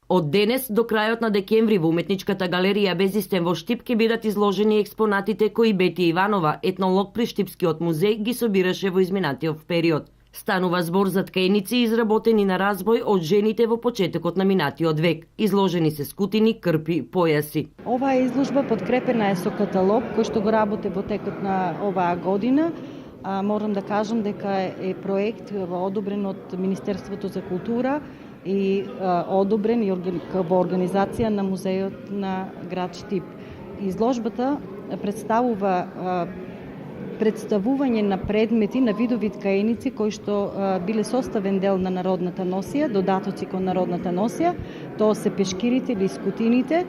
Од денес до крајот на декември во уметничката галерија Безистен во Штип ќе бидат изложени експонатите кои Бети Иванова, етнолог при Штипскиот музеј, ги собираше во изминатиот период. Станува збор за ткаеници изработени на разбој од жените во почетокот на минатиот век. Изложени се скутини, крпи, појаси. Оваа изложба подкрепена е со каталог кој што го работи во текот на оваа година. Морам да кажам дека е проект одобрен од Министерството за култура и одобрен и во организација на музејот на град Штип. Изложбата представува представување на предмети, на видови ткаеници кои што биле составен дел на народната носија, додатоци кон народната носија. Тоа се пешкирите или скутините,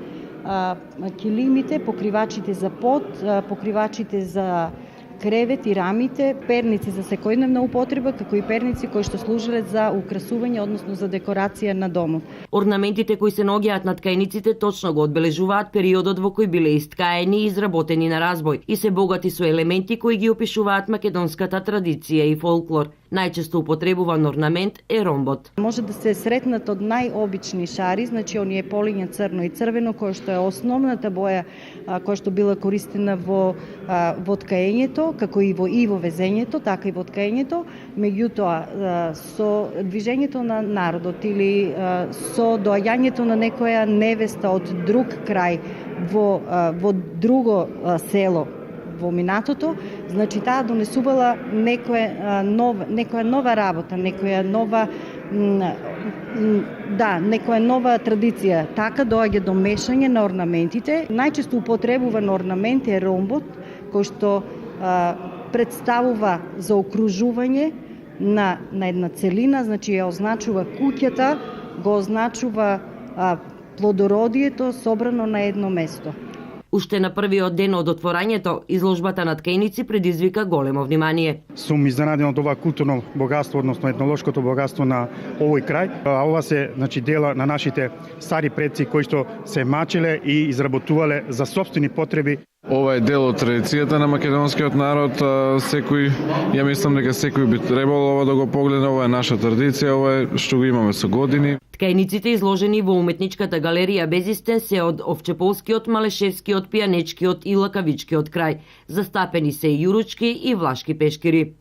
килимите, покривачите за под, покривачите за кревет и рамите, перници за секојдневна употреба, како и перници кои што служеле за украсување, односно за декорација на домот. Орнаментите кои се наоѓаат на ткаениците точно го одбележуваат периодот во кој биле искаени и изработени на разбој и се богати со елементи кои ги опишуваат македонската традиција и фолклор. Најчесто употребуван орнамент е ромбот. Може да се сретнат од најобични шари, значи оние полиња црно и црвено, која што е основната боја која што била користена во ткаењето, како и во везењето, така и во ткаењето. Меѓутоа, со движењето на народот или со доаѓањето на некоја невеста од друг крај во друго село во минатото, значи таа донесувала некоја нова работа, некоја нова традиција. Така доаѓа до мешање на орнаментите. Најчесто употребуван орнамент е ромбот, кој што представува заокружување на една целина, значи ја означува куќата, го означува плодородието собрано на едно место. Уште на првиот ден од отворањето, изложбата на ткаеници предизвика големо внимание. Сум изненаден од ова културно богатство, односно етнолошкото богатство на овој крај. Ова се дела на нашите стари предци кои што се мачеле и изработувале за сопствени потреби. Ова е дел од традицијата на македонскиот народ. Секој, ја мислам дека секој би требало ова да го погледне. Ова е наша традиција, ова е што го имаме со години. Ткаениците изложени во уметничката галерија Безистен се од Овчеполскиот, Малешевскиот, Пијанечкиот и Лакавичкиот крај. Застапени се и јуручки и влашки пешкири.